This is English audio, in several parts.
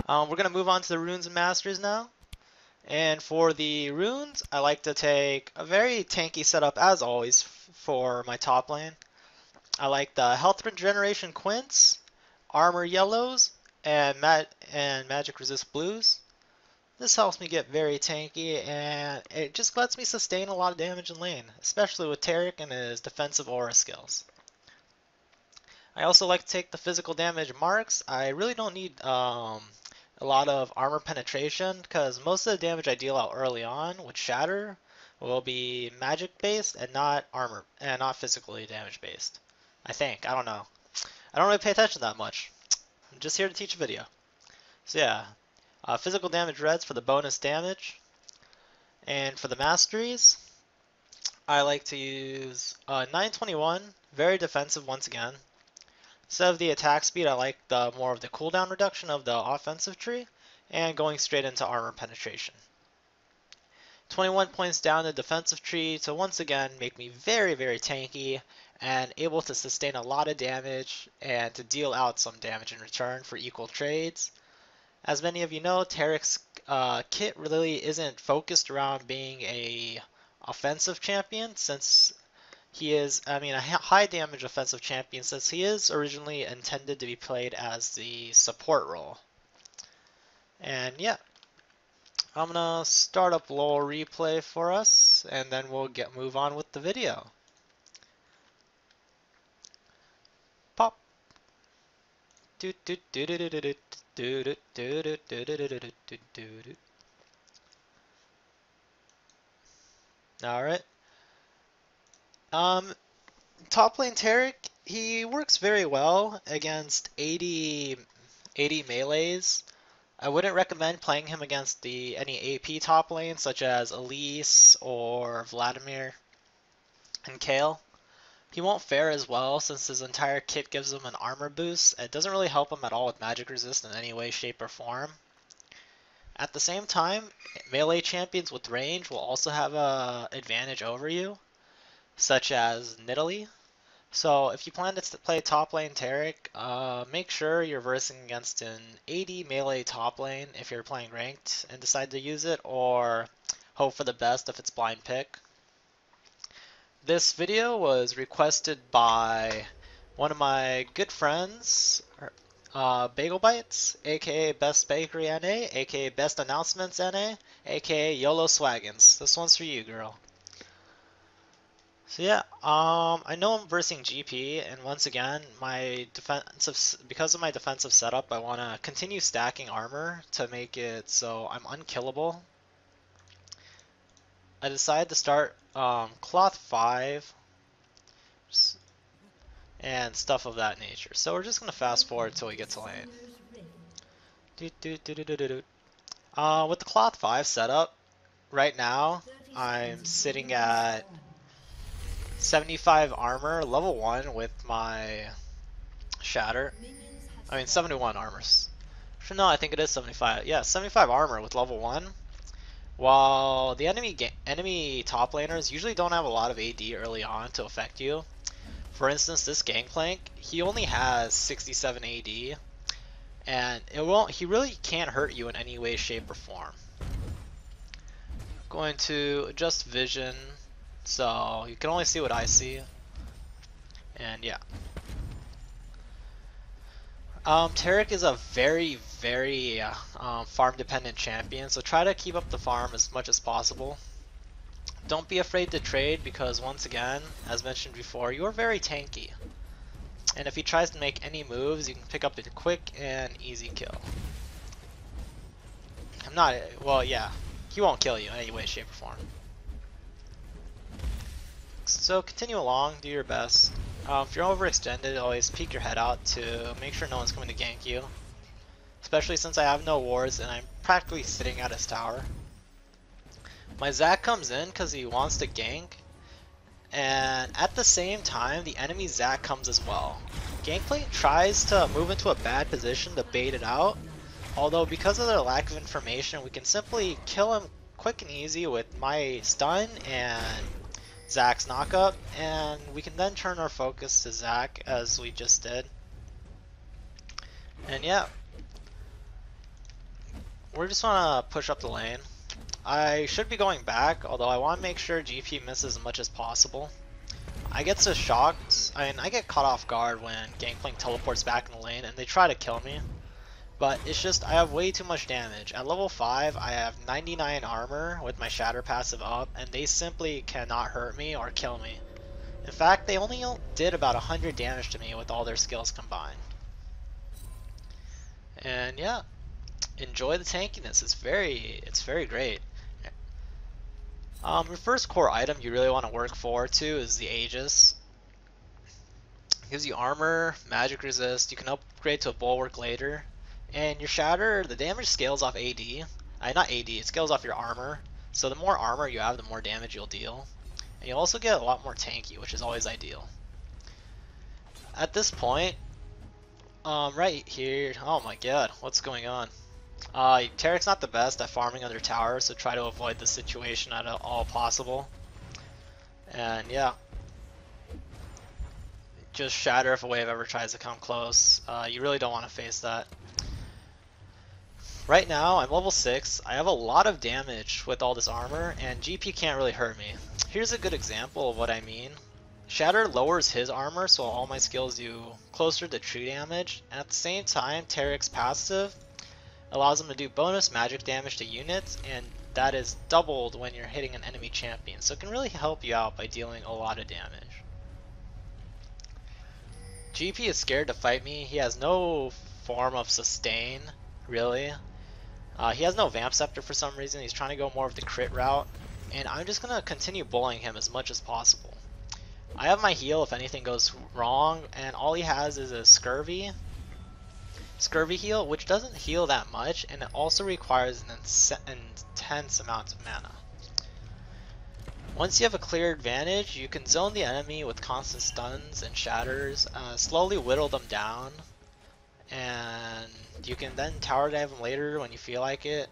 We're going to move on to the runes and masters now. And for the runes, I like to take a very tanky setup as always for my top lane. I like the health regeneration quints, armor yellows, and magic resist blues. This helps me get very tanky and it just lets me sustain a lot of damage in lane, especially with Taric and his defensive aura skills. I also like to take the physical damage marks. I really don't need a lot of armor penetration because most of the damage I deal out early on with Shatter will be magic based and not armor and not physically damage based. I think. I don't know. I don't really pay attention that much. I'm just here to teach a video. So yeah, physical damage reds for the bonus damage. And for the masteries, I like to use 921, very defensive once again. Instead of the attack speed, I like the more of the cooldown reduction of the offensive tree, and going straight into armor penetration. 21 points down the defensive tree to once again make me very, very tanky and able to sustain a lot of damage and to deal out some damage in return for equal trades. As many of you know, Taric's kit really isn't focused around being a offensive champion since he is, a high damage offensive champion since he is originally intended to be played as the support role. And yeah, I'm gonna start up LoL replay for us, and then we'll move on with the video. Pop. All right. Top lane Taric, he works very well against 80 melees. I wouldn't recommend playing him against any AP top lanes such as Elise or Vladimir and Kayle. He won't fare as well since his entire kit gives him an armor boost. It doesn't really help him at all with magic resist in any way, shape, or form. At the same time, melee champions with range will also have an advantage over you, such as Nidalee. So if you plan to play top lane Taric, make sure you're versing against an 80 melee top lane if you're playing ranked and decide to use it, or hope for the best if it's blind pick. This video was requested by one of my good friends, Bagel Bites, aka Best Bakery NA, aka Best Announcements NA, aka YOLO Swaggins. This one's for you, girl. So yeah, I know I'm versing GP, and once again, because of my defensive setup, I want to continue stacking armor to make it so I'm unkillable. I decided to start Cloth 5 and stuff of that nature. So we're just going to fast forward until we get to lane. With the Cloth 5 setup, right now, I'm sitting at 75 armor, level 1 with my Shatter. 71 armors. No, I think it is 75. Yeah, 75 armor with level 1. While the enemy top laners usually don't have a lot of AD early on to affect you. For instance, this Gangplank, he only has 67 AD, and he really can't hurt you in any way, shape, or form. Going to adjust vision so you can only see what I see. And yeah. Taric is a very, very farm dependent champion, so try to keep up the farm as much as possible. Don't be afraid to trade because once again, as mentioned before, you're very tanky. And if he tries to make any moves, you can pick up a quick and easy kill. Yeah, he won't kill you in any way, shape, or form. So continue along, do your best. If you're overextended, always peek your head out to make sure no one's coming to gank you. Especially since I have no wards and I'm practically sitting at his tower. My Zac comes in because he wants to gank, and at the same time, the enemy Zac comes as well. Gangplank tries to move into a bad position to bait it out, although because of their lack of information, we can simply kill him quick and easy with my stun and Zac's knockup, and we can then turn our focus to Zac as we just did. And yeah, we just want to push up the lane. I should be going back, although I want to make sure GP misses as much as possible. I get so shocked, I get caught off guard when Gangplank teleports back in the lane and they try to kill me. But it's just, I have way too much damage. At level 5, I have 99 armor with my Shatter passive up, and they simply cannot hurt me or kill me. In fact, they only did about 100 damage to me with all their skills combined. And yeah, enjoy the tankiness. It's very great. Your first core item you really want to work forward to is the Aegis. It gives you armor, magic resist, you can upgrade to a bulwark later. And your Shatter, the damage scales off AD. Not AD, it scales off your armor. So the more armor you have, the more damage you'll deal. And you'll also get a lot more tanky, which is always ideal. At this point, right here, oh my god, what's going on? Taric's not the best at farming under tower, so try to avoid this situation at all possible. And yeah, just Shatter if a wave ever tries to come close. You really don't want to face that. Right now, I'm level 6, I have a lot of damage with all this armor, and GP can't really hurt me. Here's a good example of what I mean. Shatter lowers his armor, so all my skills do closer to true damage, and at the same time, Taric's passive allows him to do bonus magic damage to units, and that is doubled when you're hitting an enemy champion, so it can really help you out by dealing a lot of damage. GP is scared to fight me. He has no form of sustain, really. He has no Vamp Scepter for some reason. He's trying to go more of the crit route, and I'm just going to continue bullying him as much as possible. I have my heal if anything goes wrong, and all he has is a Scurvy heal, which doesn't heal that much, and it also requires an intense amount of mana. Once you have a clear advantage, you can zone the enemy with constant stuns and shatters, slowly whittle them down, and you can then tower dive them later when you feel like it.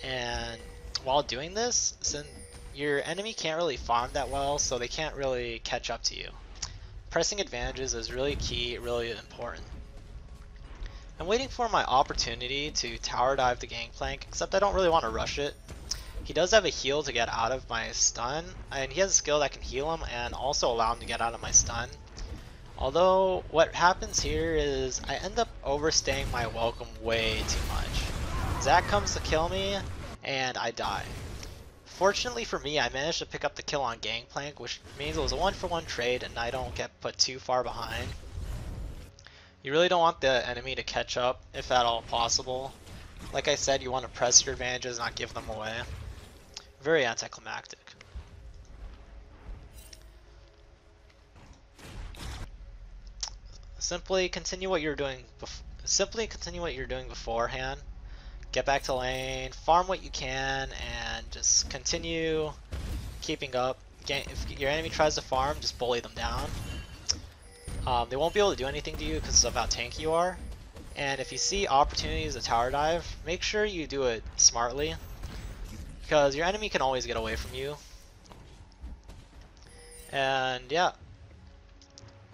And while doing this, since your enemy can't really farm that well, so they can't really catch up to you. Pressing advantages is really key, really important. I'm waiting for my opportunity to tower dive the Gangplank, except I don't really want to rush it. He does have a heal to get out of my stun, and he has a skill that can heal him and also allow him to get out of my stun. Although, what happens here is I end up overstaying my welcome way too much. Zac comes to kill me, and I die. Fortunately for me, I managed to pick up the kill on Gangplank, which means it was a 1-for-1 trade and I don't get put too far behind. You really don't want the enemy to catch up, if at all possible. Like I said, you want to press your advantages, not give them away. Very anticlimactic. Simply continue what you're doing beforehand. Get back to lane, farm what you can, and just continue keeping up. If your enemy tries to farm, just bully them down. They won't be able to do anything to you because of how tanky you are. And if you see opportunities to tower dive, make sure you do it smartly, because your enemy can always get away from you. And yeah,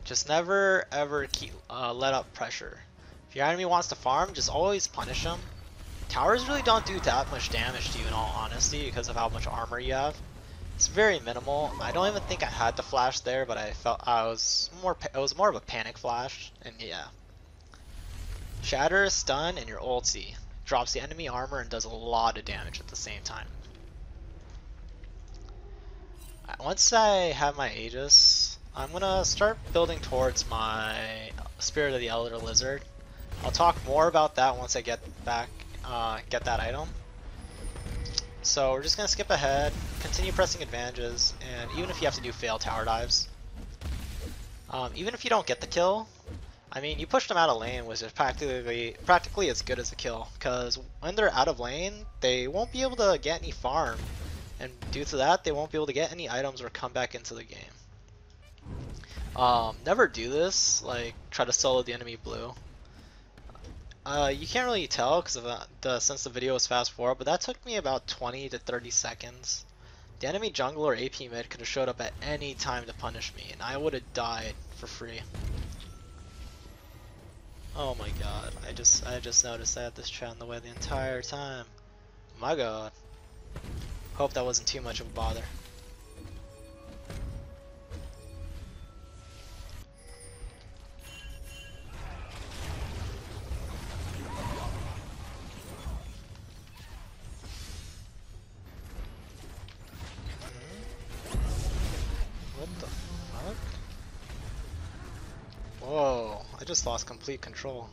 just never ever let up pressure. If your enemy wants to farm, just always punish them. Towers really don't do that much damage to you in all honesty because of how much armor you have. It's very minimal. I don't even think I had to flash there, but I felt it was more of a panic flash, and yeah. Shatter, stun, and your ulti drops the enemy armor and does a lot of damage at the same time. Once I have my Aegis, I'm gonna start building towards my Spirit of the Elder Lizard. I'll talk more about that once I get back, get that item. So we're just gonna skip ahead, continue pressing advantages, and even if you have to do fail tower dives, even if you don't get the kill, I mean, you push them out of lane, which is practically as good as a kill, because when they're out of lane, they won't be able to get any farm, and due to that, they won't be able to get any items or come back into the game. Never do this, like try to solo the enemy blue. You can't really tell because of since the video was fast forward, but that took me about 20 to 30 seconds. The enemy jungle or AP mid could have showed up at any time to punish me, and I would have died for free. Oh my god, I just noticed I had this chat in the way the entire time. My god. Hope that wasn't too much of a bother. What the fuck? Whoa, I just lost complete control.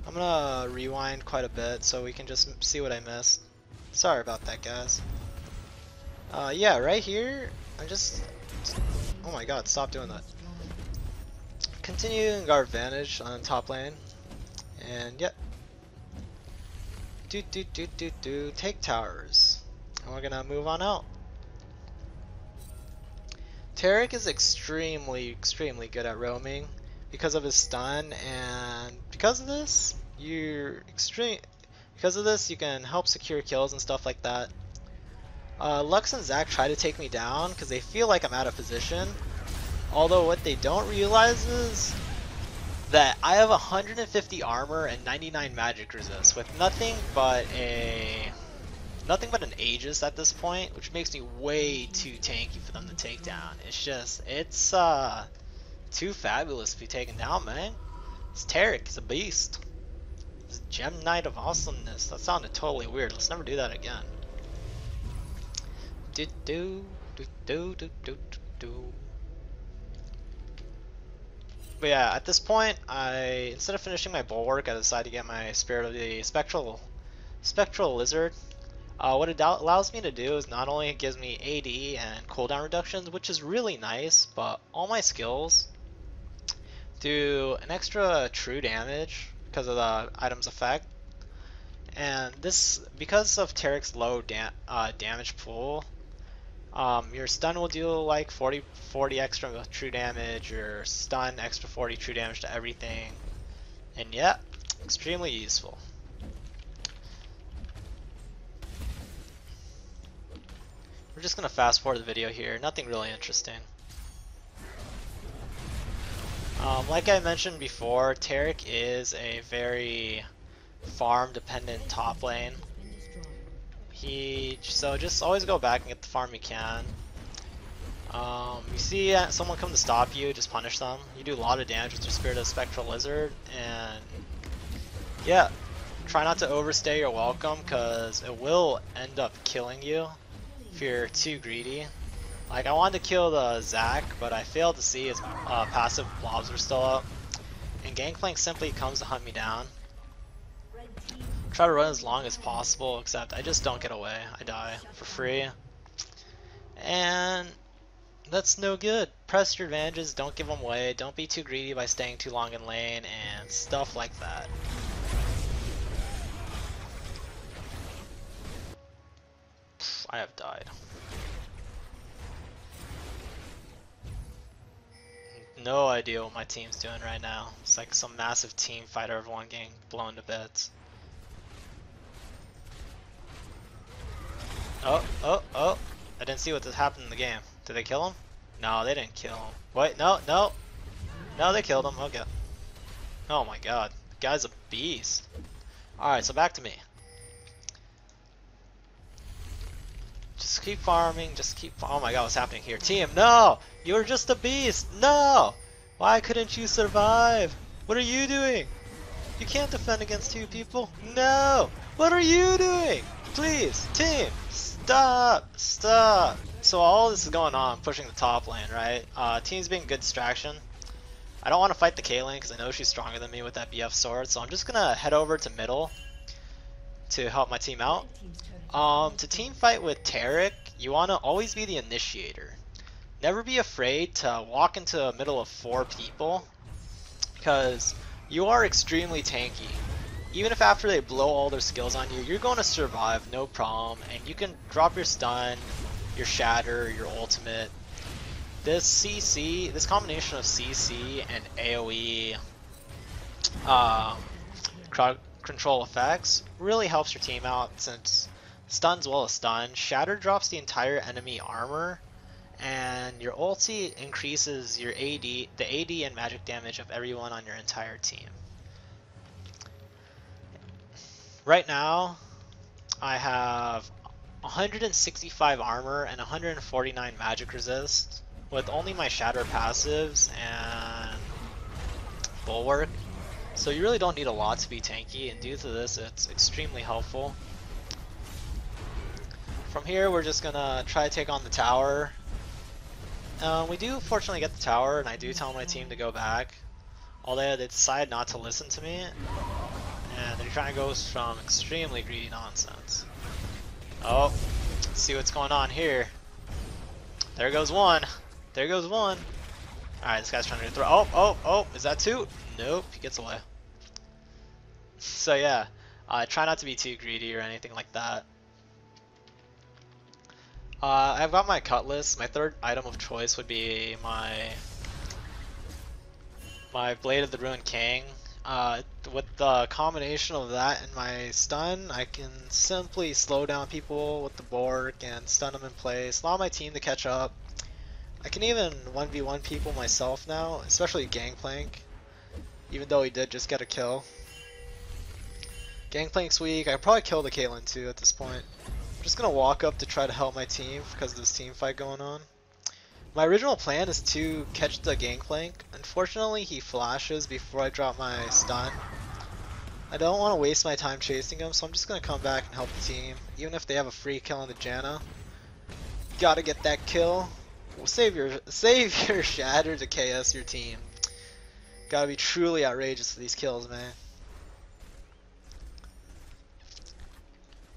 I'm gonna rewind quite a bit so we can just see what I missed. Sorry about that, guys. Yeah, right here, oh my god, stop doing that. Continuing our advantage on top lane, and yep. Take towers. And we're gonna move on out. Taric is extremely good at roaming because of his stun, and because of this, you can help secure kills and stuff like that. Lux and Zac try to take me down because they feel like I'm out of position. Although what they don't realize is that I have 150 armor and 99 magic resist with nothing but an Aegis at this point, which makes me way too tanky for them to take down. It's too fabulous to be taken down, man. It's Taric, he's a beast. He's a Gem Knight of Awesomeness. That sounded totally weird. Let's never do that again. But yeah, at this point, instead of finishing my bulwark, I decided to get my Spirit of the Spectral Lizard. What it allows me to do is not only it gives me AD and cooldown reductions, which is really nice, but all my skills do an extra true damage because of the item's effect. And this, because of Taric's low damage pool, your stun will deal like 40 extra true damage, your stun extra 40 true damage to everything, and yeah, extremely useful. We're just gonna fast forward the video here, nothing really interesting. Like I mentioned before, Taric is a very farm dependent top lane. So just always go back and get the farm you can. You see someone come to stop you, just punish them. You do a lot of damage with your Spirit of the Spectral Lizard, and yeah, try not to overstay your welcome because it will end up killing you if you're too greedy. Like, I wanted to kill the Zac, but I failed to see his passive blobs were still up, and Gangplank simply comes to hunt me down. Try to run as long as possible, except I just don't get away. I die for free. And that's no good. Press your advantages, don't give them away, don't be too greedy by staying too long in lane, and stuff like that. I have died. No idea what my team's doing right now. It's like some massive team fight, everyone getting blown to bits. Oh. I didn't see what happened in the game. Did they kill him? No, they didn't kill him. Wait, no. No, they killed him. Okay. Oh my god. The guy's a beast. Alright, so back to me. Just keep farming, oh my god, what's happening here? Team, no! You're just a beast! No! Why couldn't you survive? What are you doing? You can't defend against two people. No! What are you doing? Please, team, stop! So all this is going on, pushing the top lane, right? Team's being good distraction. I don't want to fight the Caitlyn because I know she's stronger than me with that BF sword, so I'm just gonna head over to middle to help my team out. To team fight with Taric, you want to always be the initiator. Never be afraid to walk into the middle of 4 people, because you are extremely tanky. Even if after they blow all their skills on you, you're going to survive, no problem, and you can drop your stun, your shatter, your ultimate. This combination of CC and AoE control effects really helps your team out, since stun's well as stun. Shatter drops the entire enemy armor, and your ulti increases your the AD and magic damage of everyone on your entire team. Right now, I have 165 armor and 149 magic resist, with only my shatter passives and bulwark. So you really don't need a lot to be tanky, and due to this, it's extremely helpful. From here, we're just gonna try to take on the tower. We do fortunately get the tower, and I do tell my team to go back. Although they decide not to listen to me, and they're trying to go some extremely greedy nonsense. Oh, let's see what's going on here. There goes one. There goes one. Alright, this guy's trying to throw. Oh, is that two? Nope, he gets away. So yeah, try not to be too greedy or anything like that. I've got my cutlass. My third item of choice would be my Blade of the Ruined King. With the combination of that and my stun, I can simply slow down people with the Bork and stun them in place, allow my team to catch up. I can even 1v1 people myself now, especially Gangplank, even though he did just get a kill. Gangplank's weak. I could probably kill the Caitlyn too at this point. I'm just gonna walk up to try to help my team because of this team fight going on. My original plan is to catch the Gangplank. Unfortunately, he flashes before I drop my stun. I don't want to waste my time chasing him, so I'm just gonna come back and help the team, even if they have a free kill on the Janna. Gotta get that kill. Well, save your shatter to KS your team. Gotta be truly outrageous for these kills, man.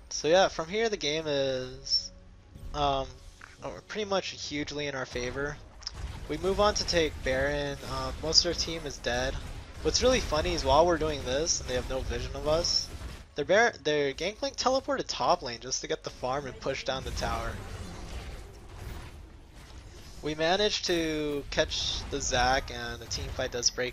So yeah, from here the game is pretty much hugely in our favor. We move on to take Baron. Most of our team is dead. What's really funny is while we're doing this and they have no vision of us, their Gangplank teleported top lane just to get the farm and push down the tower. We managed to catch the Zac, and the team fight does break